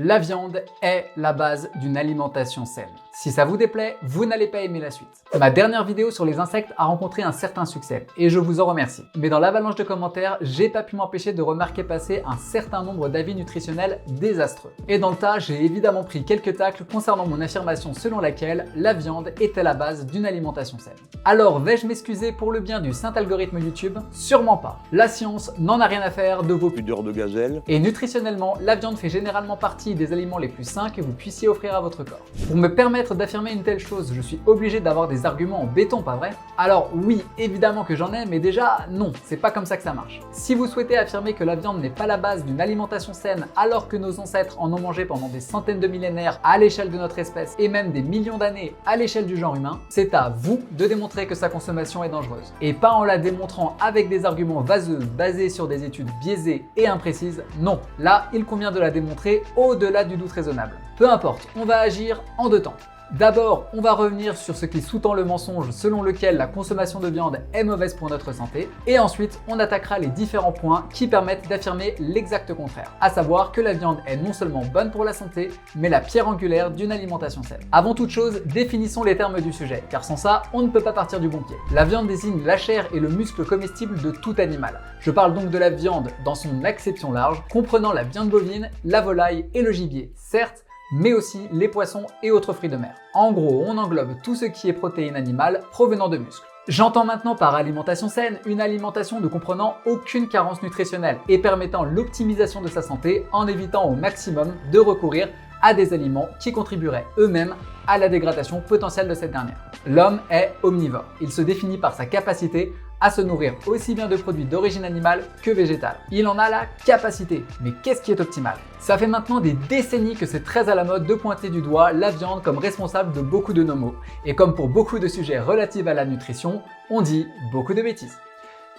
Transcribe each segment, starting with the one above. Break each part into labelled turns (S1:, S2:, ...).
S1: La viande est la base d'une alimentation saine. Si ça vous déplaît, vous n'allez pas aimer la suite. Ma dernière vidéo sur les insectes a rencontré un certain succès et je vous en remercie. Mais dans l'avalanche de commentaires, j'ai pas pu m'empêcher de remarquer passer un certain nombre d'avis nutritionnels désastreux. Et dans le tas, j'ai évidemment pris quelques tacles concernant mon affirmation selon laquelle la viande était la base d'une alimentation saine. Alors vais-je m'excuser pour le bien du saint algorithme YouTube? Sûrement pas. La science n'en a rien à faire de vos
S2: pudeurs de gazelle.
S1: Et nutritionnellement, la viande fait généralement partie des aliments les plus sains que vous puissiez offrir à votre corps. Pour me permettre d'affirmer une telle chose, je suis obligé d'avoir des arguments en béton, pas vrai? Alors oui, évidemment que j'en ai, mais déjà, non, c'est pas comme ça que ça marche. Si vous souhaitez affirmer que la viande n'est pas la base d'une alimentation saine alors que nos ancêtres en ont mangé pendant des centaines de millénaires à l'échelle de notre espèce et même des millions d'années à l'échelle du genre humain, c'est à vous de démontrer que sa consommation est dangereuse. Et pas en la démontrant avec des arguments vaseux basés sur des études biaisées et imprécises, non. Là, il convient de la démontrer au-delà du doute raisonnable. Peu importe, on va agir en deux temps. D'abord, on va revenir sur ce qui sous-tend le mensonge selon lequel la consommation de viande est mauvaise pour notre santé, et ensuite on attaquera les différents points qui permettent d'affirmer l'exact contraire, à savoir que la viande est non seulement bonne pour la santé, mais la pierre angulaire d'une alimentation saine. Avant toute chose, définissons les termes du sujet, car sans ça, on ne peut pas partir du bon pied. La viande désigne la chair et le muscle comestible de tout animal. Je parle donc de la viande dans son acception large, comprenant la viande bovine, la volaille et le gibier, certes, mais aussi les poissons et autres fruits de mer. En gros, on englobe tout ce qui est protéines animales provenant de muscles. J'entends maintenant par alimentation saine une alimentation ne comprenant aucune carence nutritionnelle et permettant l'optimisation de sa santé en évitant au maximum de recourir à des aliments qui contribueraient eux-mêmes à la dégradation potentielle de cette dernière. L'homme est omnivore. Il se définit par sa capacité à se nourrir aussi bien de produits d'origine animale que végétale. Il en a la capacité, mais qu'est-ce qui est optimal? Ça fait maintenant des décennies que c'est très à la mode de pointer du doigt la viande comme responsable de beaucoup de nos maux. Et comme pour beaucoup de sujets relatifs à la nutrition, on dit beaucoup de bêtises.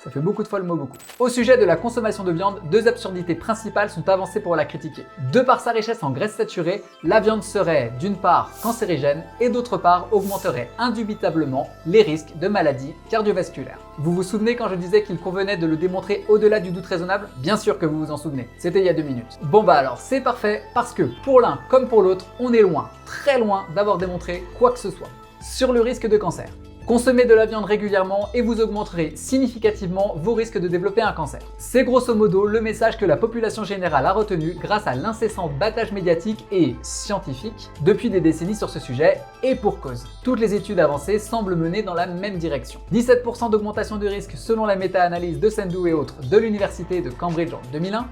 S1: Ça fait beaucoup de fois le mot beaucoup. Au sujet de la consommation de viande, deux absurdités principales sont avancées pour la critiquer. De par sa richesse en graisses saturées, la viande serait d'une part cancérigène et d'autre part augmenterait indubitablement les risques de maladies cardiovasculaires. Vous vous souvenez quand je disais qu'il convenait de le démontrer au-delà du doute raisonnable? Bien sûr que vous vous en souvenez, c'était il y a 2 minutes. Bon bah alors c'est parfait parce que pour l'un comme pour l'autre, on est loin, très loin d'avoir démontré quoi que ce soit sur le risque de cancer. Consommez de la viande régulièrement et vous augmenterez significativement vos risques de développer un cancer. C'est grosso modo le message que la population générale a retenu grâce à l'incessant battage médiatique et scientifique depuis des décennies sur ce sujet, et pour cause. Toutes les études avancées semblent mener dans la même direction. 17% d'augmentation de risque selon la méta-analyse de Sendou et autres de l'université de Cambridge en 2001,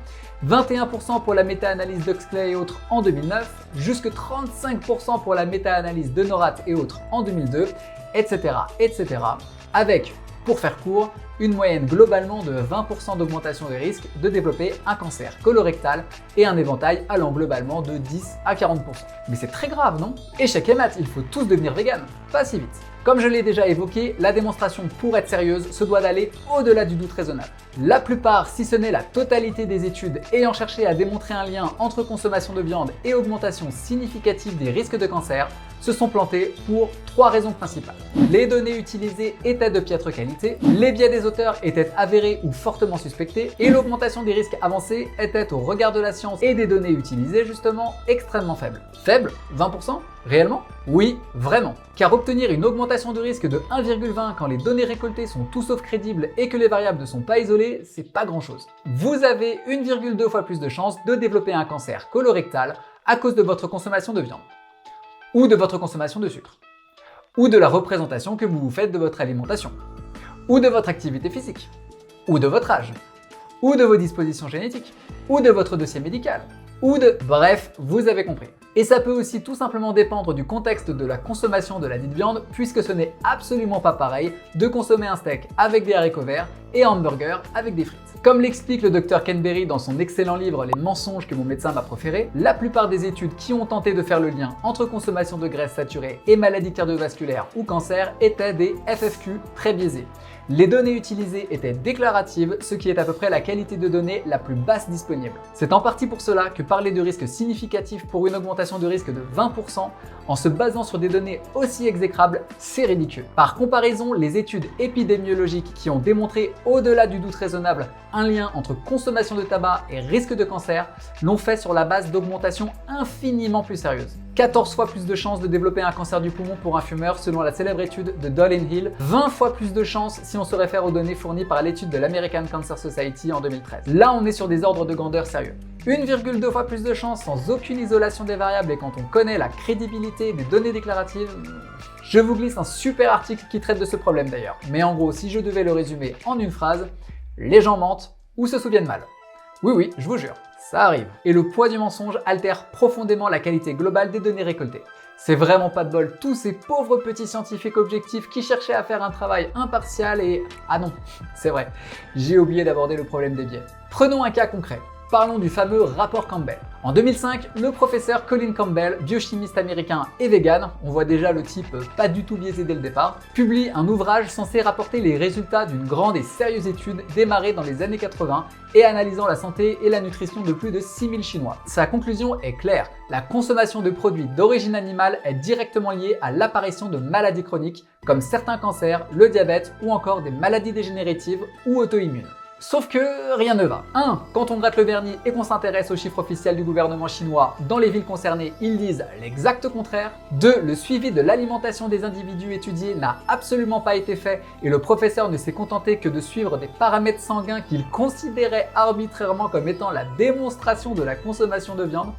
S1: 21% pour la méta-analyse d'Huxley et autres en 2009, jusque 35% pour la méta-analyse de Norat et autres en 2002, etc., etc., avec, pour faire court, une moyenne globalement de 20% d'augmentation de risque de développer un cancer colorectal et un éventail allant globalement de 10 à 40%. Mais c'est très grave, non? Échec et mat, il faut tous devenir vegan, pas si vite. Comme je l'ai déjà évoqué, la démonstration pour être sérieuse se doit d'aller au-delà du doute raisonnable. La plupart, si ce n'est la totalité des études ayant cherché à démontrer un lien entre consommation de viande et augmentation significative des risques de cancer, se sont plantées pour 3 raisons principales. Les données utilisées étaient de piètre qualité, les biais des auteurs étaient avérés ou fortement suspectés, et l'augmentation des risques avancés était au regard de la science et des données utilisées justement extrêmement faible. Faible? 20%? Réellement? Oui, vraiment. Car obtenir une augmentation de risque de 1,20 quand les données récoltées sont tout sauf crédibles et que les variables ne sont pas isolées, c'est pas grand chose. Vous avez 1,2 fois plus de chances de développer un cancer colorectal à cause de votre consommation de viande, ou de votre consommation de sucre, ou de la représentation que vous vous faites de votre alimentation, ou de votre activité physique, ou de votre âge, ou de vos dispositions génétiques, ou de votre dossier médical, ou de... Bref, vous avez compris. Et ça peut aussi tout simplement dépendre du contexte de la consommation de la dite viande, puisque ce n'est absolument pas pareil de consommer un steak avec des haricots verts et un hamburger avec des frites. Comme l'explique le Dr Ken Berry dans son excellent livre Les mensonges que mon médecin m'a proférés, la plupart des études qui ont tenté de faire le lien entre consommation de graisses saturées et maladies cardiovasculaires ou cancer étaient des FFQ très biaisés. Les données utilisées étaient déclaratives, ce qui est à peu près la qualité de données la plus basse disponible. C'est en partie pour cela que parler de risque significatif pour une augmentation de risque de 20% en se basant sur des données aussi exécrables, c'est ridicule. Par comparaison, les études épidémiologiques qui ont démontré au-delà du doute raisonnable un lien entre consommation de tabac et risque de cancer l'ont fait sur la base d'augmentations infiniment plus sérieuses. 14 fois plus de chances de développer un cancer du poumon pour un fumeur selon la célèbre étude de Dolan Hill, 20 fois plus de chances si on se réfère aux données fournies par l'étude de l'American Cancer Society en 2013. Là, on est sur des ordres de grandeur sérieux. 1,2 fois plus de chances sans aucune isolation des variables et quand on connaît la crédibilité des données déclaratives, je vous glisse un super article qui traite de ce problème d'ailleurs. Mais en gros, si je devais le résumer en une phrase, les gens mentent ou se souviennent mal. Oui, je vous jure. Ça arrive. Et le poids du mensonge altère profondément la qualité globale des données récoltées. C'est vraiment pas de bol, tous ces pauvres petits scientifiques objectifs qui cherchaient à faire un travail impartial et... Ah non, c'est vrai, j'ai oublié d'aborder le problème des biais. Prenons un cas concret. Parlons du fameux rapport Campbell. En 2005, le professeur Colin Campbell, biochimiste américain et vegan, on voit déjà le type pas du tout biaisé dès le départ, publie un ouvrage censé rapporter les résultats d'une grande et sérieuse étude démarrée dans les années 80 et analysant la santé et la nutrition de plus de 6000 Chinois. Sa conclusion est claire, la consommation de produits d'origine animale est directement liée à l'apparition de maladies chroniques comme certains cancers, le diabète ou encore des maladies dégénératives ou auto-immunes. Sauf que rien ne va. 1. Quand on gratte le vernis et qu'on s'intéresse aux chiffres officiels du gouvernement chinois dans les villes concernées, ils disent l'exact contraire. 2. Le suivi de l'alimentation des individus étudiés n'a absolument pas été fait et le professeur ne s'est contenté que de suivre des paramètres sanguins qu'il considérait arbitrairement comme étant la démonstration de la consommation de viande.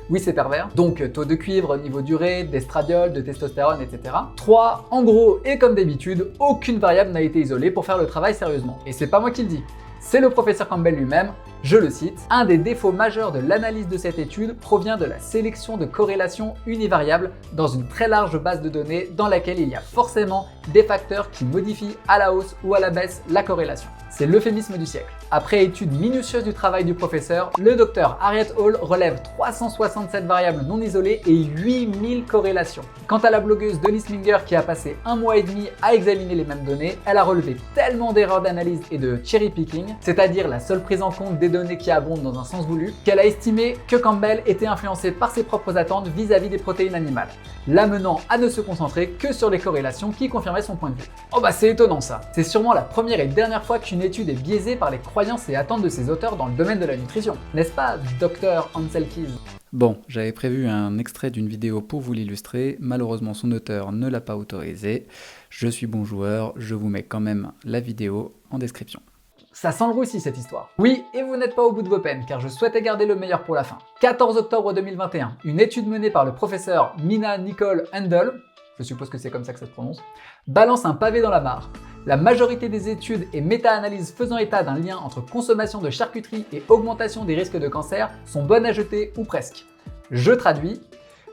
S1: Oui, c'est pervers. Donc, taux de cuivre, niveau d'urée, d'estradiol, de testostérone, etc. 3. En gros, et comme d'habitude, aucune variable n'a été isolée pour faire le travail sérieusement. Et c'est pas moi qui le dis. C'est le professeur Campbell lui-même, je le cite, « Un des défauts majeurs de l'analyse de cette étude provient de la sélection de corrélations univariables dans une très large base de données dans laquelle il y a forcément des facteurs qui modifient à la hausse ou à la baisse la corrélation. » C'est l'euphémisme du siècle. Après étude minutieuse du travail du professeur, le docteur Harriet Hall relève 367 variables non isolées et 8000 corrélations. Quant à la blogueuse Denise Minger qui a passé 1 mois et demi à examiner les mêmes données, elle a relevé tellement d'erreurs d'analyse et de cherry picking, c'est-à-dire la seule prise en compte des données qui abondent dans un sens voulu, qu'elle a estimé que Campbell était influencé par ses propres attentes vis-à-vis des protéines animales, l'amenant à ne se concentrer que sur les corrélations qui confirmaient son point de vue. Oh bah c'est étonnant ça. C'est sûrement la première et dernière fois qu'une étude est biaisée par les croyances et attentes de ses auteurs dans le domaine de la nutrition. N'est-ce pas, Dr. Ansel Keys?
S2: Bon, j'avais prévu un extrait d'une vidéo pour vous l'illustrer, malheureusement son auteur ne l'a pas autorisé. Je suis bon joueur, je vous mets quand même la vidéo en description.
S1: Ça sent le roussi cette histoire. Oui, et vous n'êtes pas au bout de vos peines, car je souhaitais garder le meilleur pour la fin. 14 octobre 2021, une étude menée par le professeur Mina Nicole Handel, je suppose que c'est comme ça que ça se prononce, balance un pavé dans la mare. La majorité des études et méta-analyses faisant état d'un lien entre consommation de charcuterie et augmentation des risques de cancer sont bonnes à jeter ou presque. Je traduis.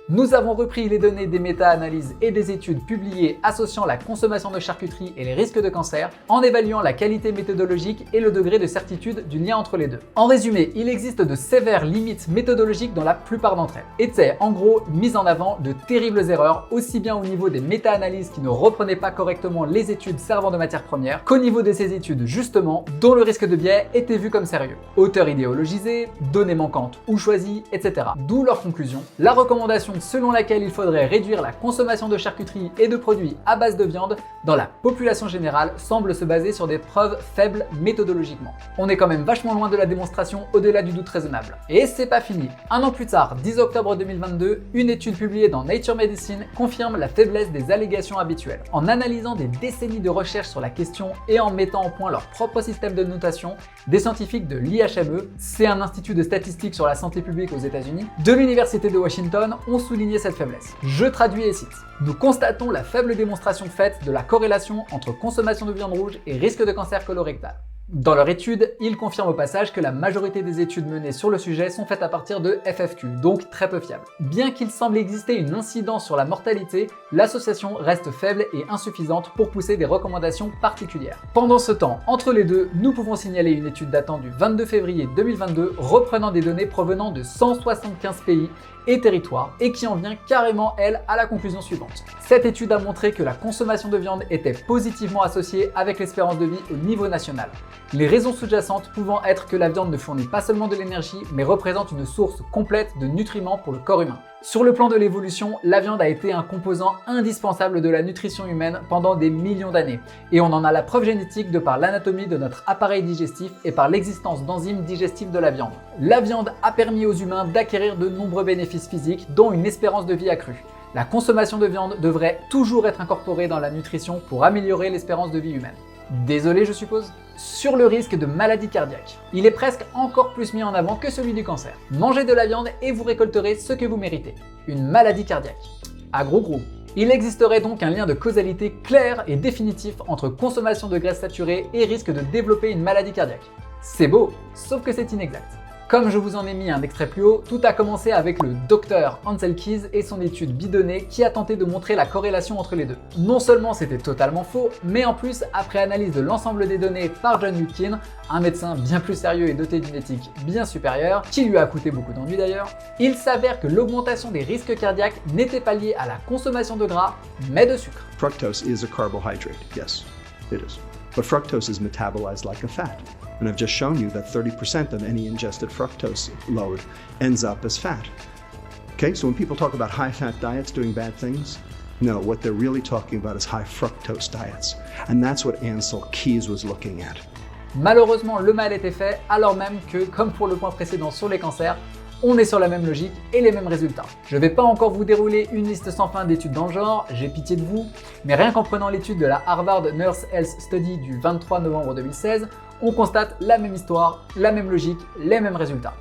S1: Nous avons repris les données des méta-analyses et des études publiées associant la consommation de charcuterie et les risques de cancer en évaluant la qualité méthodologique et le degré de certitude du lien entre les deux. En résumé, il existe de sévères limites méthodologiques dans la plupart d'entre elles. Et c'est en gros mise en avant de terribles erreurs aussi bien au niveau des méta-analyses qui ne reprenaient pas correctement les études servant de matière première qu'au niveau de ces études justement dont le risque de biais était vu comme sérieux. Auteurs idéologisés, données manquantes ou choisies, etc. D'où leur conclusion. La recommandation selon laquelle il faudrait réduire la consommation de charcuterie et de produits à base de viande dans la population générale semble se baser sur des preuves faibles méthodologiquement. On est quand même vachement loin de la démonstration au-delà du doute raisonnable. Et c'est pas fini. Un an plus tard, 10 octobre 2022, une étude publiée dans Nature Medicine confirme la faiblesse des allégations habituelles. En analysant des décennies de recherches sur la question et en mettant au point leur propre système de notation, des scientifiques de l'IHME, c'est un institut de statistique sur la santé publique aux États-Unis, de l'Université de Washington ont souligné cette faiblesse. Je traduis et cite. Nous constatons la faible démonstration faite de la corrélation entre consommation de viande rouge et risque de cancer colorectal. Dans leur étude, ils confirment au passage que la majorité des études menées sur le sujet sont faites à partir de FFQ, donc très peu fiables. Bien qu'il semble exister une incidence sur la mortalité, l'association reste faible et insuffisante pour pousser des recommandations particulières. Pendant ce temps, entre les deux, nous pouvons signaler une étude datant du 22 février 2022 reprenant des données provenant de 175 pays et territoires et qui en vient carrément, elle, à la conclusion suivante. Cette étude a montré que la consommation de viande était positivement associée avec l'espérance de vie au niveau national. Les raisons sous-jacentes pouvant être que la viande ne fournit pas seulement de l'énergie, mais représente une source complète de nutriments pour le corps humain. Sur le plan de l'évolution, la viande a été un composant indispensable de la nutrition humaine pendant des millions d'années, et on en a la preuve génétique de par l'anatomie de notre appareil digestif et par l'existence d'enzymes digestives de la viande. La viande a permis aux humains d'acquérir de nombreux bénéfices physiques, dont une espérance de vie accrue. La consommation de viande devrait toujours être incorporée dans la nutrition pour améliorer l'espérance de vie humaine. Désolé, je suppose? Sur le risque de maladie cardiaque, il est presque encore plus mis en avant que celui du cancer. Mangez de la viande et vous récolterez ce que vous méritez. Une maladie cardiaque. À gros. Il existerait donc un lien de causalité clair et définitif entre consommation de graisses saturées et risque de développer une maladie cardiaque. C'est beau, sauf que c'est inexact. Comme je vous en ai mis un extrait plus haut, tout a commencé avec le docteur Ancel Keys et son étude bidonnée qui a tenté de montrer la corrélation entre les deux. Non seulement c'était totalement faux, mais en plus, après analyse de l'ensemble des données par John Yudkin, un médecin bien plus sérieux et doté d'une éthique bien supérieure, qui lui a coûté beaucoup d'ennuis d'ailleurs, il s'avère que l'augmentation des risques cardiaques n'était pas liée à la consommation de gras, mais de sucre.
S3: Fructose is a carbohydrate, yes, it is. But fructose is metabolized like a fat. And I've just shown you that 30% of any ingested fructose load ends up as fat. Okay, so when people talk about high-fat diets doing bad things, no, what they're really talking about is high fructose diets. And that's what Ancel Keys was looking at.
S1: Malheureusement, le mal était fait, alors même que, comme pour le point précédent sur les cancers, on est sur la même logique et les mêmes résultats. Je vais pas encore vous dérouler une liste sans fin d'études dans le genre, j'ai pitié de vous, mais rien qu'en prenant l'étude de la Harvard Nurse Health Study du 23 novembre 2016, on constate la même histoire, la même logique, les mêmes résultats.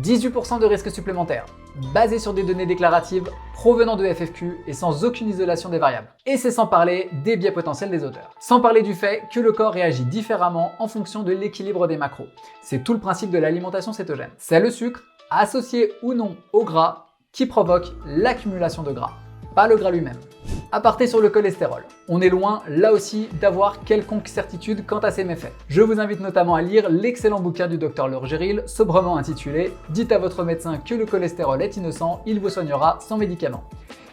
S1: 18% de risques supplémentaires, basés sur des données déclaratives provenant de FFQ et sans aucune isolation des variables. Et c'est sans parler des biais potentiels des auteurs. Sans parler du fait que le corps réagit différemment en fonction de l'équilibre des macros. C'est tout le principe de l'alimentation cétogène. C'est le sucre, associé ou non au gras, qui provoque l'accumulation de gras, pas le gras lui-même. Aparté sur le cholestérol. On est loin, là aussi, d'avoir quelconque certitude quant à ses méfaits. Je vous invite notamment à lire l'excellent bouquin du Dr Laure Géril, sobrement intitulé « Dites à votre médecin que le cholestérol est innocent, il vous soignera sans médicaments ».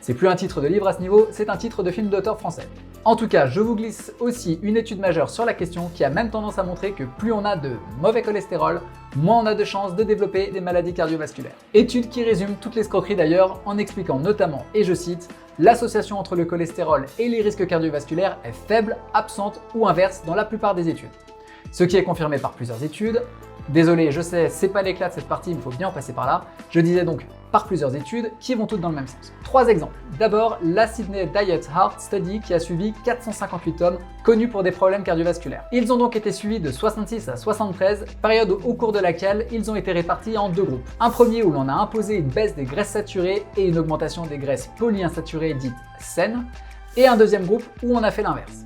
S1: C'est plus un titre de livre à ce niveau, c'est un titre de film d'auteur français. En tout cas, je vous glisse aussi une étude majeure sur la question qui a même tendance à montrer que plus on a de mauvais cholestérol, moins on a de chances de développer des maladies cardiovasculaires. Étude qui résume toutes les escroqueries d'ailleurs en expliquant notamment, et je cite, l'association entre le cholestérol et les risques cardiovasculaires est faible, absente ou inverse dans la plupart des études. Ce qui est confirmé par plusieurs études. Désolé, je sais, c'est pas l'éclat de cette partie, il faut bien en passer par là. Je disais donc par plusieurs études qui vont toutes dans le même sens. 3 exemples. D'abord, la Sydney Diet Heart Study qui a suivi 458 hommes connus pour des problèmes cardiovasculaires. Ils ont donc été suivis de 66 à 73, période au cours de laquelle ils ont été répartis en 2 groupes. Un premier où l'on a imposé une baisse des graisses saturées et une augmentation des graisses polyinsaturées dites saines, et un deuxième groupe où on a fait l'inverse.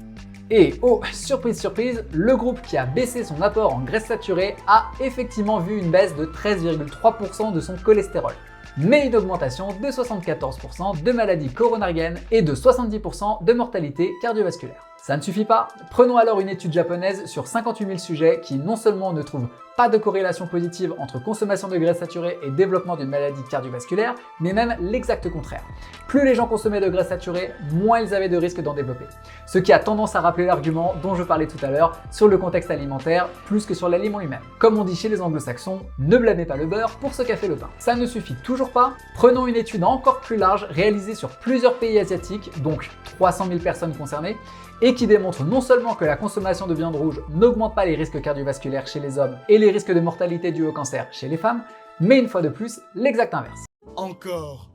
S1: Et oh, surprise surprise, le groupe qui a baissé son apport en graisses saturées a effectivement vu une baisse de 13,3% de son cholestérol, mais une augmentation de 74% de maladies coronariennes et de 70% de mortalité cardiovasculaire. Ça ne suffit pas? Prenons alors une étude japonaise sur 58 000 sujets qui non seulement ne trouvent pas de corrélation positive entre consommation de graisses saturées et développement d'une maladie cardiovasculaire, mais même l'exact contraire. Plus les gens consommaient de graisses saturées, moins ils avaient de risques d'en développer. Ce qui a tendance à rappeler l'argument dont je parlais tout à l'heure sur le contexte alimentaire plus que sur l'aliment lui-même. Comme on dit chez les anglo-saxons, ne blâmez pas le beurre pour ce qu'a fait le pain. Ça ne suffit toujours pas. Prenons une étude encore plus large réalisée sur plusieurs pays asiatiques, donc 300 000 personnes concernées, et qui démontre non seulement que la consommation de viande rouge n'augmente pas les risques cardiovasculaires chez les hommes et les risques de mortalité dus au cancer chez les femmes, mais une fois de plus, l'exact inverse.
S4: Encore.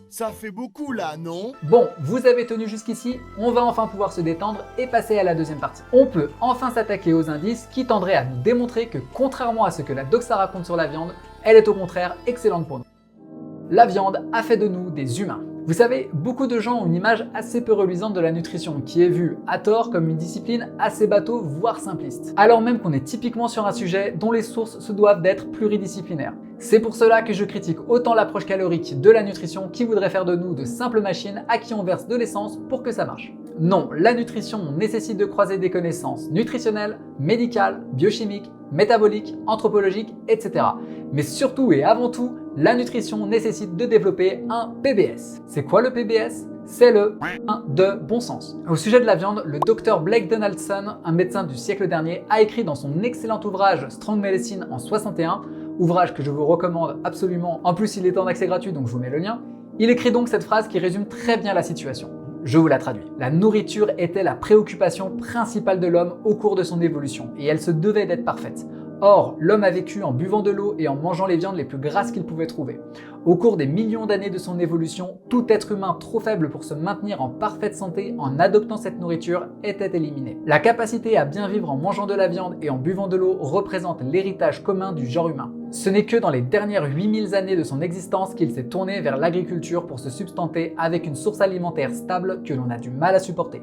S4: Ça fait beaucoup là, non?
S1: Bon, vous avez tenu jusqu'ici, on va enfin pouvoir se détendre et passer à la deuxième partie. On peut enfin s'attaquer aux indices qui tendraient à nous démontrer que contrairement à ce que la doxa raconte sur la viande, elle est au contraire excellente pour nous. La viande a fait de nous des humains. Vous savez, beaucoup de gens ont une image assez peu reluisante de la nutrition, qui est vue à tort comme une discipline assez bateau, voire simpliste. Alors même qu'on est typiquement sur un sujet dont les sources se doivent d'être pluridisciplinaires. C'est pour cela que je critique autant l'approche calorique de la nutrition qui voudrait faire de nous de simples machines à qui on verse de l'essence pour que ça marche. Non, la nutrition nécessite de croiser des connaissances nutritionnelles, médicales, biochimiques, métaboliques, anthropologiques, etc. Mais surtout et avant tout, la nutrition nécessite de développer un PBS. C'est quoi le PBS ? C'est le de bon sens. Au sujet de la viande, le docteur Blake Donaldson, un médecin du siècle dernier, a écrit dans son excellent ouvrage Strong Medicine en 61, ouvrage que je vous recommande absolument, en plus il est en accès gratuit donc je vous mets le lien, il écrit donc cette phrase qui résume très bien la situation. Je vous la traduis. La nourriture était la préoccupation principale de l'homme au cours de son évolution et elle se devait d'être parfaite. Or, l'homme a vécu en buvant de l'eau et en mangeant les viandes les plus grasses qu'il pouvait trouver. Au cours des millions d'années de son évolution, tout être humain trop faible pour se maintenir en parfaite santé en adoptant cette nourriture était éliminé. La capacité à bien vivre en mangeant de la viande et en buvant de l'eau représente l'héritage commun du genre humain. Ce n'est que dans les dernières 8000 années de son existence qu'il s'est tourné vers l'agriculture pour se substanter avec une source alimentaire stable que l'on a du mal à supporter.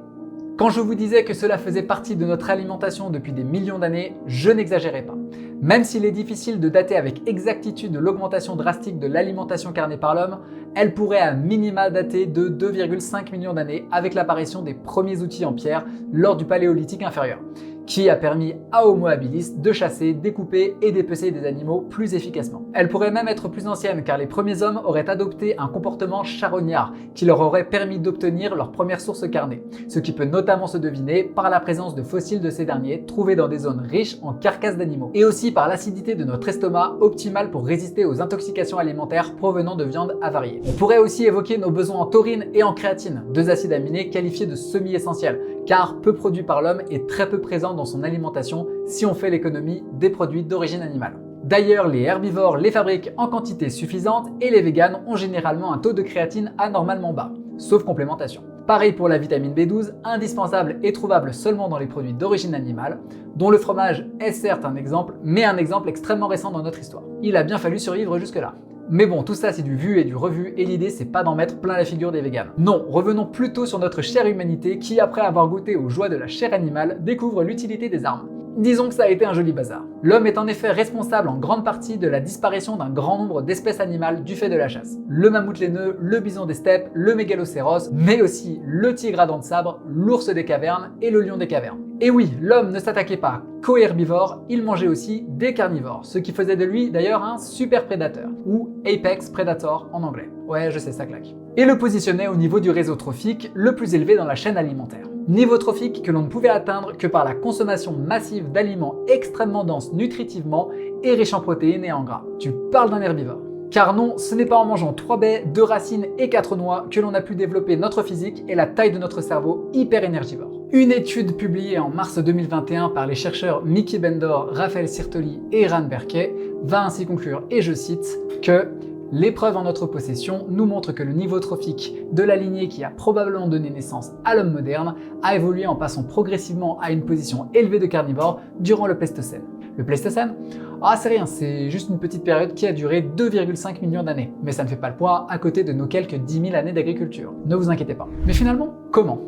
S1: Quand je vous disais que cela faisait partie de notre alimentation depuis des millions d'années, je n'exagérais pas. Même s'il est difficile de dater avec exactitude l'augmentation drastique de l'alimentation carnée par l'homme, elle pourrait à minima dater de 2,5 millions d'années avec l'apparition des premiers outils en pierre lors du Paléolithique inférieur, qui a permis à Homo habilis de chasser, découper et dépecer des animaux plus efficacement. Elle pourrait même être plus ancienne car les premiers hommes auraient adopté un comportement charognard qui leur aurait permis d'obtenir leur première source carnée, ce qui peut notamment se deviner par la présence de fossiles de ces derniers trouvés dans des zones riches en carcasses d'animaux, et aussi par l'acidité de notre estomac optimale pour résister aux intoxications alimentaires provenant de viandes avariées. On pourrait aussi évoquer nos besoins en taurine et en créatine, deux acides aminés qualifiés de semi-essentiels, car peu produits par l'homme et très peu présents dans son alimentation si on fait l'économie des produits d'origine animale. D'ailleurs, les herbivores les fabriquent en quantité suffisante et les véganes ont généralement un taux de créatine anormalement bas, sauf complémentation. Pareil pour la vitamine B12, indispensable et trouvable seulement dans les produits d'origine animale, dont le fromage est certes un exemple, mais un exemple extrêmement récent dans notre histoire. Il a bien fallu survivre jusque-là. Mais bon, tout ça c'est du vu et du revu et l'idée c'est pas d'en mettre plein la figure des véganes. Non, revenons plutôt sur notre chère humanité qui, après avoir goûté aux joies de la chair animale, découvre l'utilité des armes. Disons que ça a été un joli bazar. L'homme est en effet responsable en grande partie de la disparition d'un grand nombre d'espèces animales du fait de la chasse. Le mammouth laineux, le bison des steppes, le mégalocéros, mais aussi le tigre à dents de sabre, l'ours des cavernes et le lion des cavernes. Et oui, l'homme ne s'attaquait pas qu'aux herbivores, il mangeait aussi des carnivores, ce qui faisait de lui d'ailleurs un super prédateur, ou apex predator en anglais. Ouais, je sais, ça claque. Et le positionnait au niveau du réseau trophique le plus élevé dans la chaîne alimentaire. Niveau trophique que l'on ne pouvait atteindre que par la consommation massive d'aliments extrêmement denses nutritivement et riches en protéines et en gras. Tu parles d'un herbivore. Car non, ce n'est pas en mangeant 3 baies, 2 racines et 4 noix que l'on a pu développer notre physique et la taille de notre cerveau hyper énergivore. Une étude publiée en mars 2021 par les chercheurs Mickey Bendor, Raphaël Sirtoli et Ran Berkey va ainsi conclure, et je cite, que les preuves en notre possession nous montrent que le niveau trophique de la lignée qui a probablement donné naissance à l'homme moderne a évolué en passant progressivement à une position élevée de carnivore durant le Pléistocène. Le Pléistocène ? Ah, c'est rien, c'est juste une petite période qui a duré 2,5 millions d'années. Mais ça ne fait pas le poids à côté de nos quelques 10 000 années d'agriculture. Ne vous inquiétez pas. Mais finalement, comment ?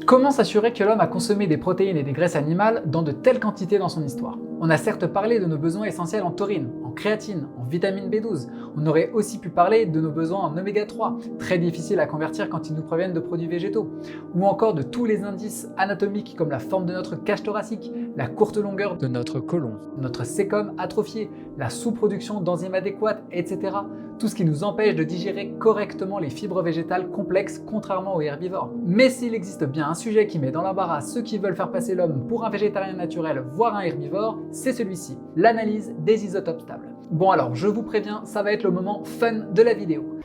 S1: Comment s'assurer que l'homme a consommé des protéines et des graisses animales dans de telles quantités dans son histoire ? On a certes parlé de nos besoins essentiels en taurine, en créatine, en vitamine B12. On aurait aussi pu parler de nos besoins en oméga 3, très difficiles à convertir quand ils nous proviennent de produits végétaux. Ou encore de tous les indices anatomiques comme la forme de notre cage thoracique, la courte longueur de notre côlon, notre sécom atrophié, la sous-production d'enzymes adéquates, etc. Tout ce qui nous empêche de digérer correctement les fibres végétales complexes contrairement aux herbivores. Mais s'il existe bien un sujet qui met dans l'embarras ceux qui veulent faire passer l'homme pour un végétarien naturel, voire un herbivore, c'est celui-ci, l'analyse des isotopes stables. Bon alors, je vous préviens, ça va être le moment fun de la vidéo.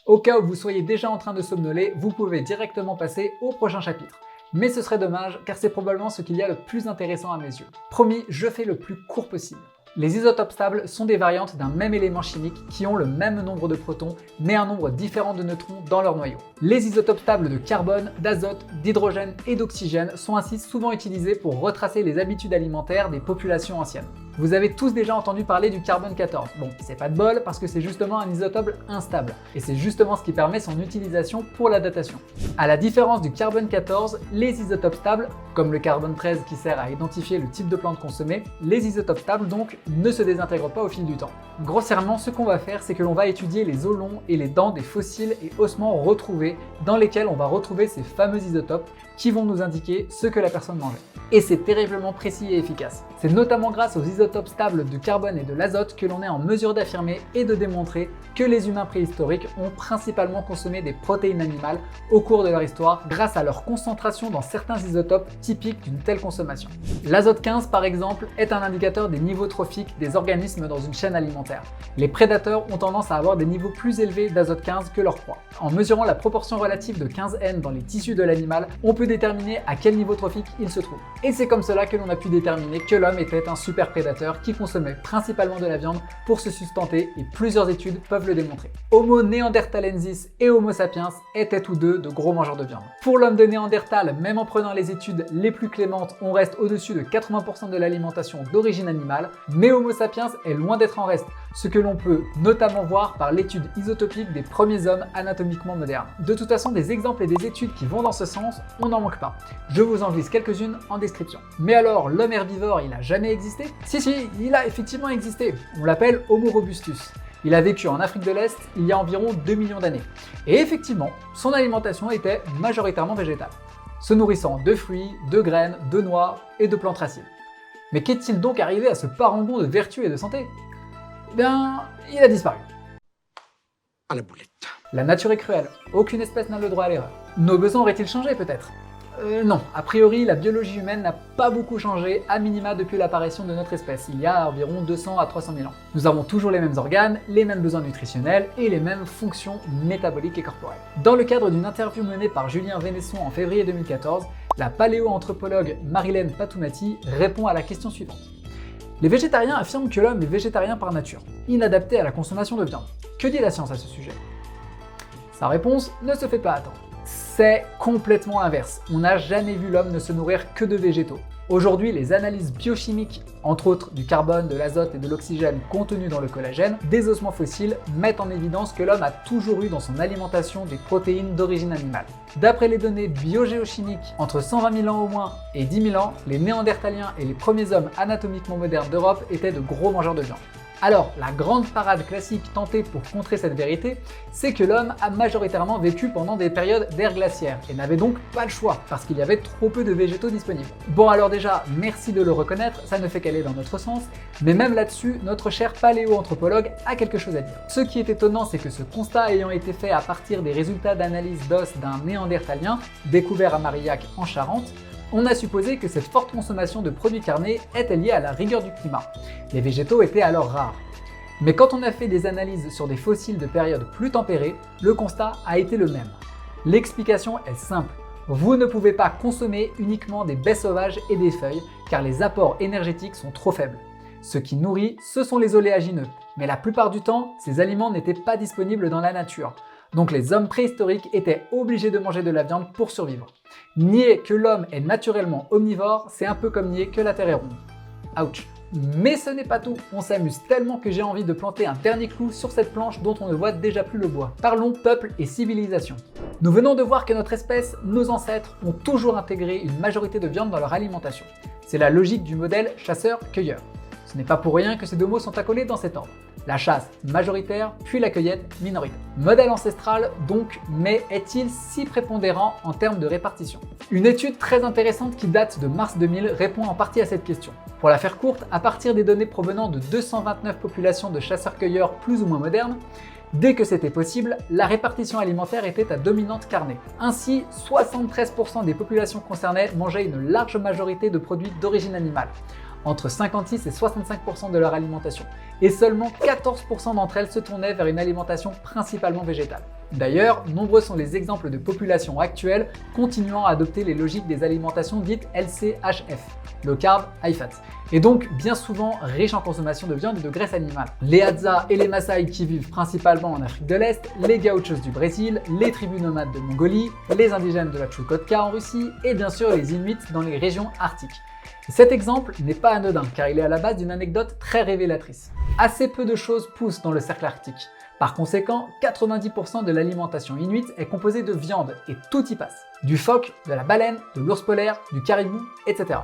S1: Au cas où vous soyez déjà en train de somnoler, vous pouvez directement passer au prochain chapitre. Mais ce serait dommage, car c'est probablement ce qu'il y a le plus intéressant à mes yeux. Promis, je fais le plus court possible. Les isotopes stables sont des variantes d'un même élément chimique qui ont le même nombre de protons, mais un nombre différent de neutrons dans leur noyau. Les isotopes stables de carbone, d'azote, d'hydrogène et d'oxygène sont ainsi souvent utilisés pour retracer les habitudes alimentaires des populations anciennes. Vous avez tous déjà entendu parler du carbone 14. Bon, c'est pas de bol parce que c'est justement un isotope instable. Et c'est justement ce qui permet son utilisation pour la datation. À la différence du carbone 14, les isotopes stables, comme le carbone 13 qui sert à identifier le type de plante consommée, les isotopes stables donc ne se désintègrent pas au fil du temps. Grossièrement, ce qu'on va faire, c'est que l'on va étudier les os longs et les dents des fossiles et ossements retrouvés dans lesquels on va retrouver ces fameux isotopes qui vont nous indiquer ce que la personne mangeait. Et c'est terriblement précis et efficace. C'est notamment grâce aux isotopes stables du carbone et de l'azote que l'on est en mesure d'affirmer et de démontrer que les humains préhistoriques ont principalement consommé des protéines animales au cours de leur histoire grâce à leur concentration dans certains isotopes typiques d'une telle consommation. L'azote 15 par exemple est un indicateur des niveaux trophiques des organismes dans une chaîne alimentaire. Les prédateurs ont tendance à avoir des niveaux plus élevés d'azote 15 que leurs proies. En mesurant la proportion relative de 15N dans les tissus de l'animal, on peut déterminer à quel niveau trophique il se trouve. Et c'est comme cela que l'on a pu déterminer que l'homme était un super prédateur qui consommait principalement de la viande pour se sustenter et plusieurs études peuvent le démontrer. Homo neanderthalensis et Homo sapiens étaient tous deux de gros mangeurs de viande. Pour l'homme de Néandertal, même en prenant les études les plus clémentes, on reste au-dessus de 80% de l'alimentation d'origine animale, mais Homo sapiens est loin d'être en reste, ce que l'on peut notamment voir par l'étude isotopique des premiers hommes anatomiquement modernes. De toute façon, des exemples et des études qui vont dans ce sens, on n'en manque pas. Je vous en glisse quelques-unes en description. Mais alors, l'homme herbivore, il a jamais existé? Si, il a effectivement existé. On l'appelle Homo robustus. Il a vécu en Afrique de l'Est il y a environ 2 millions d'années. Et effectivement, son alimentation était majoritairement végétale, se nourrissant de fruits, de graines, de noix et de plantes racines. Mais qu'est-il donc arrivé à ce parangon de vertu et de santé? Eh bien, il a disparu.
S4: À la boulette.
S1: La nature est cruelle, aucune espèce n'a le droit à l'erreur. Nos besoins auraient-ils changé peut-être? Non, a priori la biologie humaine n'a pas beaucoup changé, à minima depuis l'apparition de notre espèce, il y a environ 200 à 300 000 ans. Nous avons toujours les mêmes organes, les mêmes besoins nutritionnels et les mêmes fonctions métaboliques et corporelles. Dans le cadre d'une interview menée par Julien Vénesson en février 2014, la paléoanthropologue Marilène Patounati répond à la question suivante. Les végétariens affirment que l'homme est végétarien par nature, inadapté à la consommation de viande. Que dit la science à ce sujet? Sa réponse ne se fait pas attendre. C'est complètement inverse. On n'a jamais vu l'homme ne se nourrir que de végétaux. Aujourd'hui, les analyses biochimiques, entre autres du carbone, de l'azote et de l'oxygène contenus dans le collagène, des ossements fossiles, mettent en évidence que l'homme a toujours eu dans son alimentation des protéines d'origine animale. D'après les données biogéochimiques, entre 120 000 ans au moins et 10 000 ans, les Néandertaliens et les premiers hommes anatomiquement modernes d'Europe étaient de gros mangeurs de viande. Alors, la grande parade classique tentée pour contrer cette vérité, c'est que l'homme a majoritairement vécu pendant des périodes d'ère glaciaire et n'avait donc pas le choix parce qu'il y avait trop peu de végétaux disponibles. Bon alors déjà, merci de le reconnaître, ça ne fait qu'aller dans notre sens, mais même là-dessus, notre cher paléoanthropologue a quelque chose à dire. Ce qui est étonnant, c'est que ce constat ayant été fait à partir des résultats d'analyse d'os d'un néandertalien découvert à Marillac en Charente, on a supposé que cette forte consommation de produits carnés était liée à la rigueur du climat. Les végétaux étaient alors rares. Mais quand on a fait des analyses sur des fossiles de périodes plus tempérées, le constat a été le même. L'explication est simple. Vous ne pouvez pas consommer uniquement des baies sauvages et des feuilles, car les apports énergétiques sont trop faibles. Ce qui nourrit, ce sont les oléagineux. Mais la plupart du temps, ces aliments n'étaient pas disponibles dans la nature. Donc les hommes préhistoriques étaient obligés de manger de la viande pour survivre. Nier que l'homme est naturellement omnivore, c'est un peu comme nier que la Terre est ronde. Ouch. Mais ce n'est pas tout, on s'amuse tellement que j'ai envie de planter un dernier clou sur cette planche dont on ne voit déjà plus le bois. Parlons peuple et civilisation. Nous venons de voir que notre espèce, nos ancêtres, ont toujours intégré une majorité de viande dans leur alimentation. C'est la logique du modèle chasseur-cueilleur. Ce n'est pas pour rien que ces deux mots sont accolés dans cet ordre. La chasse majoritaire, puis la cueillette minoritaire. Modèle ancestral donc, mais est-il si prépondérant en termes de répartition? Une étude très intéressante qui date de mars 2000 répond en partie à cette question. Pour la faire courte, à partir des données provenant de 229 populations de chasseurs-cueilleurs plus ou moins modernes, dès que c'était possible, la répartition alimentaire était à dominante carnée. Ainsi, 73% des populations concernées mangeaient une large majorité de produits d'origine animale, entre 56 et 65% de leur alimentation, et seulement 14% d'entre elles se tournaient vers une alimentation principalement végétale. D'ailleurs, nombreux sont les exemples de populations actuelles continuant à adopter les logiques des alimentations dites LCHF, Low Carb, High Fat, et donc bien souvent riches en consommation de viande et de graisse animale. Les Hadza et les Maasai qui vivent principalement en Afrique de l'Est, les Gauchos du Brésil, les tribus nomades de Mongolie, les indigènes de la Tchoukotka en Russie et bien sûr les Inuits dans les régions arctiques. Cet exemple n'est pas anodin car il est à la base d'une anecdote très révélatrice. Assez peu de choses poussent dans le cercle arctique. Par conséquent, 90% de l'alimentation inuite est composée de viande et tout y passe. Du phoque, de la baleine, de l'ours polaire, du caribou, etc.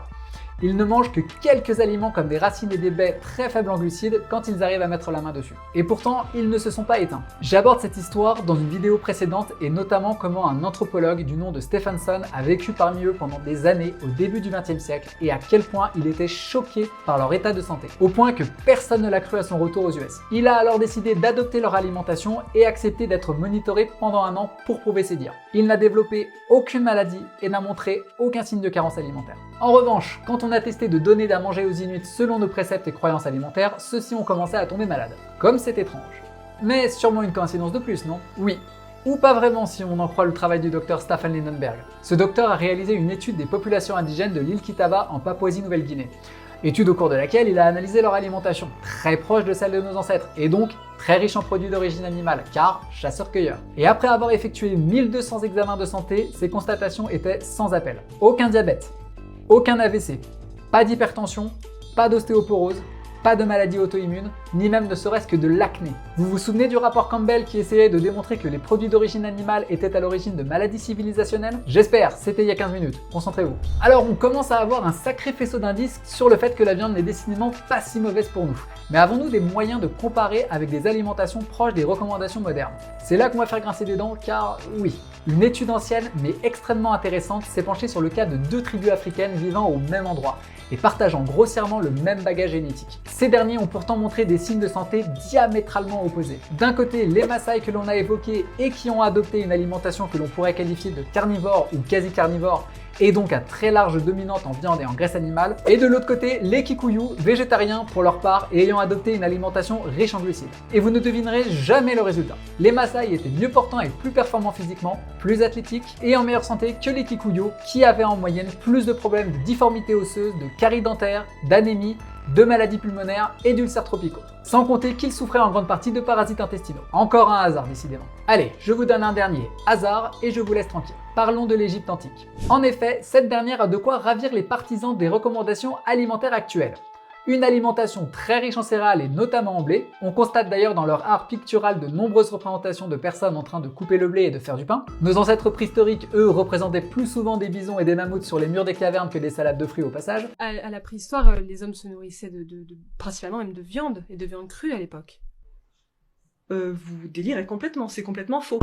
S1: Ils ne mangent que quelques aliments comme des racines et des baies très faibles en glucides quand ils arrivent à mettre la main dessus. Et pourtant, ils ne se sont pas éteints. J'aborde cette histoire dans une vidéo précédente et notamment comment un anthropologue du nom de Stephenson a vécu parmi eux pendant des années au début du XXe siècle et à quel point il était choqué par leur état de santé, au point que personne ne l'a cru à son retour aux US. Il a alors décidé d'adopter leur alimentation et accepté d'être monitoré pendant un an pour prouver ses dires. Il n'a développé aucune maladie et n'a montré aucun signe de carence alimentaire. En revanche, quand on a testé de donner à manger aux Inuits selon nos préceptes et croyances alimentaires, ceux-ci ont commencé à tomber malades. Comme c'est étrange. Mais sûrement une coïncidence de plus, non? Oui. Ou pas vraiment si on en croit le travail du docteur Staffan Lindenberg. Ce docteur a réalisé une étude des populations indigènes de l'île Kitava en Papouasie-Nouvelle-Guinée. Étude au cours de laquelle il a analysé leur alimentation, très proche de celle de nos ancêtres, et donc très riche en produits d'origine animale, car chasseurs-cueilleurs. Et après avoir effectué 1200 examens de santé, ses constatations étaient sans appel. Aucun diabète, aucun AVC, pas d'hypertension, pas d'ostéoporose, pas de maladie auto-immune, ni même ne serait-ce que de l'acné. Vous vous souvenez du rapport Campbell qui essayait de démontrer que les produits d'origine animale étaient à l'origine de maladies civilisationnelles? J'espère, c'était il y a 15 minutes, concentrez-vous. Alors on commence à avoir un sacré faisceau d'indices sur le fait que la viande n'est décidément pas si mauvaise pour nous. Mais avons-nous des moyens de comparer avec des alimentations proches des recommandations modernes? C'est là qu'on va faire grincer des dents car oui, une étude ancienne mais extrêmement intéressante s'est penchée sur le cas de 2 tribus africaines vivant au même endroit et partageant grossièrement le même bagage génétique. Ces derniers ont pourtant montré des signes de santé diamétralement opposés. D'un côté, les Maasai que l'on a évoqués et qui ont adopté une alimentation que l'on pourrait qualifier de carnivore ou quasi-carnivore, et donc à très large dominante en viande et en graisse animale, et de l'autre côté, les Kikuyu, végétariens pour leur part et ayant adopté une alimentation riche en glucides. Et vous ne devinerez jamais le résultat. Les Maasai étaient mieux portants et plus performants physiquement, plus athlétiques et en meilleure santé que les Kikuyu, qui avaient en moyenne plus de problèmes de difformité osseuse, de caries dentaires, d'anémie, de maladies pulmonaires et d'ulcères tropicaux. Sans compter qu'ils souffraient en grande partie de parasites intestinaux. Encore un hasard décidément. Allez, je vous donne un dernier hasard et je vous laisse tranquille. Parlons de l'Égypte antique. En effet, cette dernière a de quoi ravir les partisans des recommandations alimentaires actuelles. Une alimentation très riche en céréales et notamment en blé. On constate d'ailleurs dans leur art pictural de nombreuses représentations de personnes en train de couper le blé et de faire du pain. Nos ancêtres préhistoriques, eux, représentaient plus souvent des bisons et des mammouths sur les murs des cavernes que des salades de fruits au passage.
S5: À la préhistoire, les hommes se nourrissaient principalement même de viande, et de viande crue à l'époque.
S6: Vous délirez complètement, c'est complètement faux.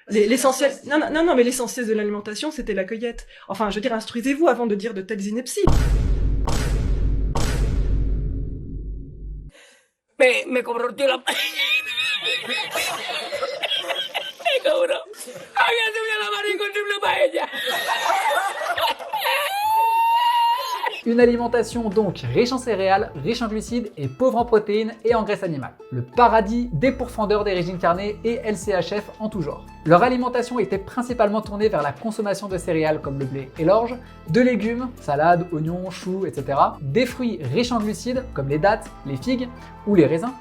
S6: L'essentiel, non, mais l'essentiel de l'alimentation, c'était la cueillette. Enfin, je veux dire, instruisez-vous avant de dire de telles inepties.
S7: Me convirtió la... cabrón. Había subido la mar y encontré una paella.
S1: Une alimentation donc riche en céréales, riche en glucides et pauvre en protéines et en graisse animale. Le paradis des pourfendeurs des régimes carnés et LCHF en tout genre. Leur alimentation était principalement tournée vers la consommation de céréales comme le blé et l'orge, de légumes, salades, oignons, choux, etc., des fruits riches en glucides comme les dattes, les figues ou les raisins,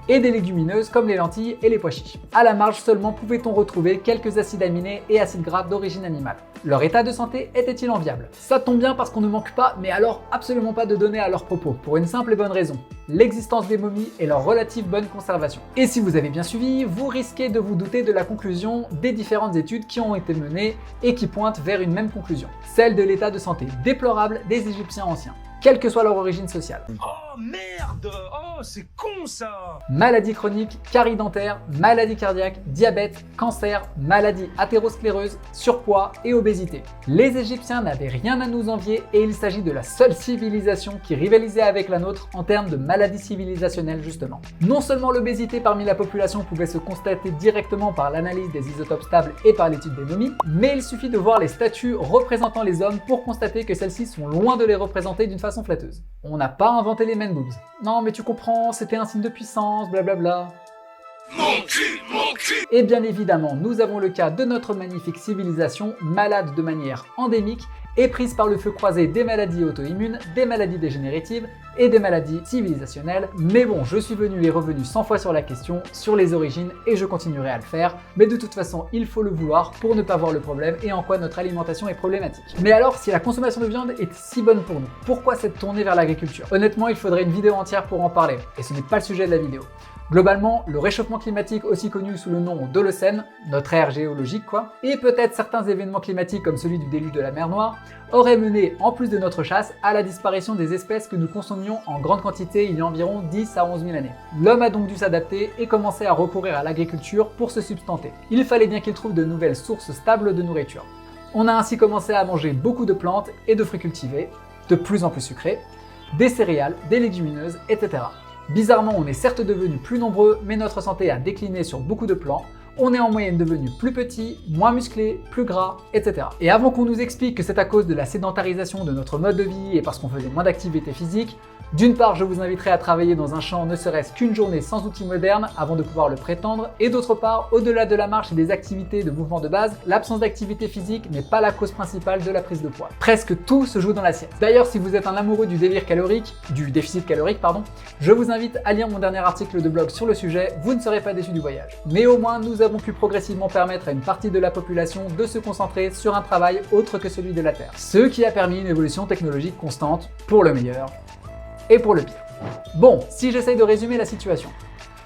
S1: et des légumineuses comme les lentilles et les pois chiches. À la marge seulement pouvait-on retrouver quelques acides aminés et acides gras d'origine animale. Leur état de santé était-il enviable? Ça tombe bien parce qu'on ne manque pas, mais alors absolument pas de données à leur propos, pour une simple et bonne raison, l'existence des momies et leur relative bonne conservation. Et si vous avez bien suivi, vous risquez de vous douter de la conclusion des différentes études qui ont été menées et qui pointent vers une même conclusion, celle de l'état de santé déplorable des Égyptiens anciens, quelle que soit leur origine sociale.
S4: Oh merde! Oh, c'est con ça!
S1: Maladies chroniques, caries dentaires, maladies cardiaques, diabète, cancer, maladies athéroscléreuses, surpoids et obésité. Les Égyptiens n'avaient rien à nous envier et il s'agit de la seule civilisation qui rivalisait avec la nôtre en termes de maladies civilisationnelles justement. Non seulement l'obésité parmi la population pouvait se constater directement par l'analyse des isotopes stables et par l'étude des momies, mais il suffit de voir les statues représentant les hommes pour constater que celles-ci sont loin de les représenter d'une façon flatteuse. On n'a pas inventé les man boobs. Non mais tu comprends, c'était un signe de puissance, blablabla. Et bien évidemment, nous avons le cas de notre magnifique civilisation, malade de manière endémique et prise par le feu croisé des maladies auto-immunes, des maladies dégénératives et des maladies civilisationnelles. Mais bon, je suis venu et revenu 100 fois sur la question, sur les origines, et je continuerai à le faire. Mais de toute façon, il faut le vouloir pour ne pas voir le problème et en quoi notre alimentation est problématique. Mais alors, si la consommation de viande est si bonne pour nous, pourquoi s'être tourné vers l'agriculture? Honnêtement, il faudrait une vidéo entière pour en parler, et ce n'est pas le sujet de la vidéo. Globalement, le réchauffement climatique, aussi connu sous le nom d'Holocène, notre ère géologique quoi, et peut-être certains événements climatiques comme celui du déluge de la mer Noire, auraient mené, en plus de notre chasse, à la disparition des espèces que nous consommions en grande quantité il y a environ 10 à 11 000 années. L'homme a donc dû s'adapter et commencer à recourir à l'agriculture pour se substanter. Il fallait bien qu'il trouve de nouvelles sources stables de nourriture. On a ainsi commencé à manger beaucoup de plantes et de fruits cultivés, de plus en plus sucrés, des céréales, des légumineuses, etc. Bizarrement, on est certes devenu plus nombreux, mais notre santé a décliné sur beaucoup de plans. On est en moyenne devenu plus petit, moins musclé, plus gras, etc. Et avant qu'on nous explique que c'est à cause de la sédentarisation de notre mode de vie et parce qu'on faisait moins d'activité physique, d'une part, je vous inviterai à travailler dans un champ ne serait-ce qu'une journée sans outils modernes avant de pouvoir le prétendre, et d'autre part, au-delà de la marche et des activités de mouvement de base, l'absence d'activité physique n'est pas la cause principale de la prise de poids. Presque tout se joue dans l'assiette. D'ailleurs, si vous êtes un amoureux du déficit calorique, je vous invite à lire mon dernier article de blog sur le sujet, vous ne serez pas déçus du voyage. Mais au moins, nous avons pu progressivement permettre à une partie de la population de se concentrer sur un travail autre que celui de la Terre. Ce qui a permis une évolution technologique constante, pour le meilleur et pour le pire. Bon, si j'essaye de résumer la situation.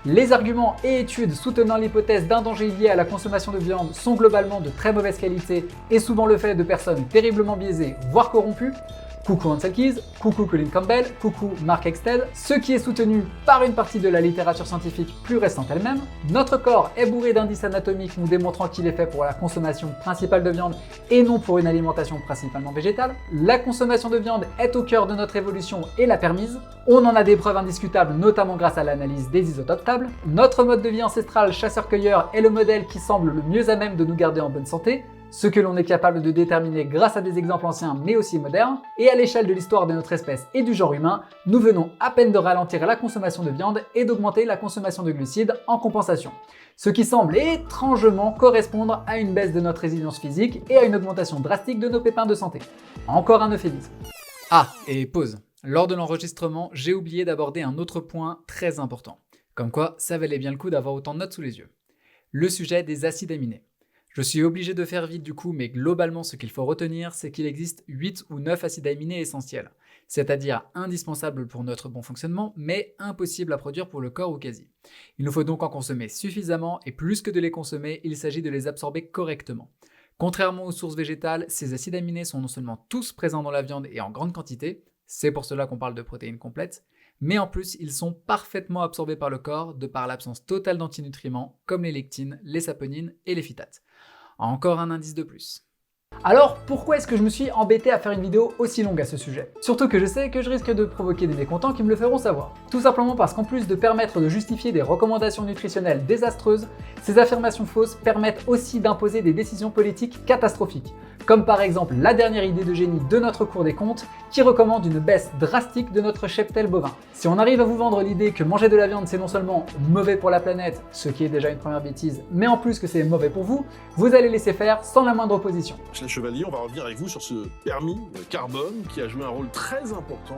S1: Les arguments et études soutenant l'hypothèse d'un danger lié à la consommation de viande sont globalement de très mauvaise qualité et souvent le fait de personnes terriblement biaisées, voire corrompues. Coucou Ansel Keys, coucou Colin Campbell, coucou Mark Exted, ce qui est soutenu par une partie de la littérature scientifique plus récente elle-même. Notre corps est bourré d'indices anatomiques nous démontrant qu'il est fait pour la consommation principale de viande et non pour une alimentation principalement végétale. La consommation de viande est au cœur de notre évolution et l'a permise. On en a des preuves indiscutables, notamment grâce à l'analyse des isotopes stables. Notre mode de vie ancestral chasseur-cueilleur est le modèle qui semble le mieux à même de nous garder en bonne santé, ce que l'on est capable de déterminer grâce à des exemples anciens mais aussi modernes, et à l'échelle de l'histoire de notre espèce et du genre humain, nous venons à peine de ralentir la consommation de viande et d'augmenter la consommation de glucides en compensation. Ce qui semble étrangement correspondre à une baisse de notre résilience physique et à une augmentation drastique de nos pépins de santé. Encore un euphémisme.
S2: Ah, et pause. Lors de l'enregistrement, j'ai oublié d'aborder un autre point très important. Comme quoi, ça valait bien le coup d'avoir autant de notes sous les yeux. Le sujet des acides aminés. Je suis obligé de faire vite du coup, mais globalement ce qu'il faut retenir, c'est qu'il existe 8 ou 9 acides aminés essentiels, c'est-à-dire indispensables pour notre bon fonctionnement, mais impossibles à produire pour le corps ou quasi. Il nous faut donc en consommer suffisamment, et plus que de les consommer, il s'agit de les absorber correctement. Contrairement aux sources végétales, ces acides aminés sont non seulement tous présents dans la viande et en grande quantité, c'est pour cela qu'on parle de protéines complètes, mais en plus ils sont parfaitement absorbés par le corps de par l'absence totale d'antinutriments comme les lectines, les saponines et les phytates. Encore un indice de plus.
S1: Alors, pourquoi est-ce que je me suis embêté à faire une vidéo aussi longue à ce sujet? Surtout que je sais que je risque de provoquer des mécontents qui me le feront savoir. Tout simplement parce qu'en plus de permettre de justifier des recommandations nutritionnelles désastreuses, ces affirmations fausses permettent aussi d'imposer des décisions politiques catastrophiques. Comme par exemple la dernière idée de génie de notre Cour des comptes qui recommande une baisse drastique de notre cheptel bovin. Si on arrive à vous vendre l'idée que manger de la viande c'est non seulement mauvais pour la planète, ce qui est déjà une première bêtise, mais en plus que c'est mauvais pour vous, vous allez laisser faire sans la moindre opposition.
S8: Chevalier, on va revenir avec vous sur ce permis carbone qui a joué un rôle très important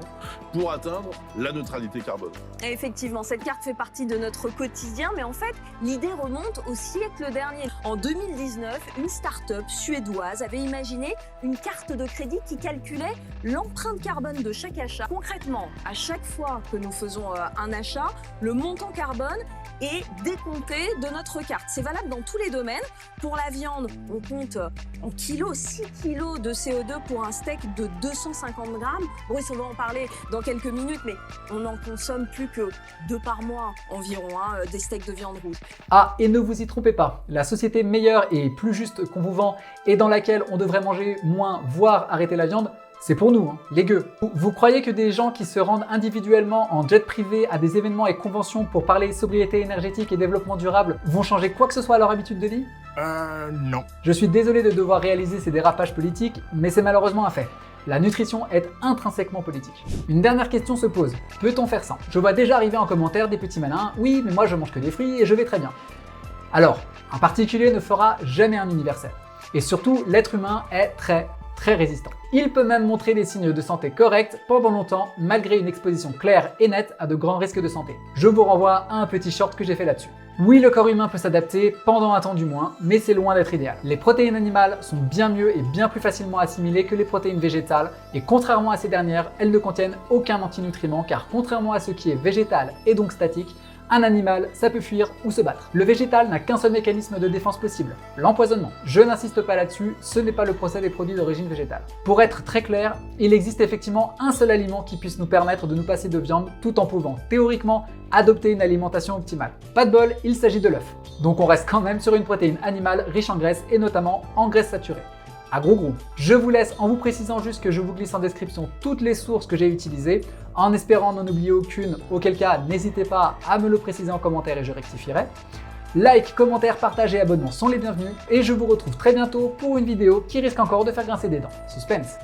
S8: pour atteindre la neutralité carbone.
S9: Et effectivement, cette carte fait partie de notre quotidien, mais en fait, l'idée remonte au siècle dernier. En 2019, une start-up suédoise avait imaginé une carte de crédit qui calculait l'empreinte carbone de chaque achat. Concrètement, à chaque fois que nous faisons un achat, le montant carbone est décompté de notre carte. C'est valable dans tous les domaines. Pour la viande, on compte en kilos, 6 kilos de CO2 pour un steak de 250 grammes. Bruce, on va en parler dans quelques minutes, mais on en consomme plus que 2 par mois environ, des steaks de viande rouge.
S1: Ah, et ne vous y trompez pas, la société meilleure et plus juste qu'on vous vend et dans laquelle on devrait manger moins, voire arrêter la viande, c'est pour nous, les gueux. Vous croyez que des gens qui se rendent individuellement en jet privé à des événements et conventions pour parler sobriété énergétique et développement durable vont changer quoi que ce soit à leur habitude de vie?
S4: Non.
S1: Je suis désolé de devoir réaliser ces dérapages politiques, mais c'est malheureusement un fait. La nutrition est intrinsèquement politique. Une dernière question se pose, peut-on faire sans? Je vois déjà arriver en commentaire des petits malins, oui mais moi je mange que des fruits et je vais très bien. Alors, un particulier ne fera jamais un universel. Et surtout, l'être humain est très résistant. Il peut même montrer des signes de santé corrects pendant longtemps, malgré une exposition claire et nette à de grands risques de santé. Je vous renvoie à un petit short que j'ai fait là-dessus. Oui, le corps humain peut s'adapter, pendant un temps du moins, mais c'est loin d'être idéal. Les protéines animales sont bien mieux et bien plus facilement assimilées que les protéines végétales, et contrairement à ces dernières, elles ne contiennent aucun antinutriment, car contrairement à ce qui est végétal et donc statique, un animal, ça peut fuir ou se battre. Le végétal n'a qu'un seul mécanisme de défense possible, l'empoisonnement. Je n'insiste pas là-dessus, ce n'est pas le procès des produits d'origine végétale. Pour être très clair, il existe effectivement un seul aliment qui puisse nous permettre de nous passer de viande tout en pouvant, théoriquement, adopter une alimentation optimale. Pas de bol, il s'agit de l'œuf. Donc on reste quand même sur une protéine animale riche en graisse et notamment en graisse saturée. À gros. Je vous laisse en vous précisant juste que je vous glisse en description toutes les sources que j'ai utilisées, en espérant n'en oublier aucune, auquel cas n'hésitez pas à me le préciser en commentaire et je rectifierai. Like, commentaires, partage et abonnement sont les bienvenus, et je vous retrouve très bientôt pour une vidéo qui risque encore de faire grincer des dents. Suspense!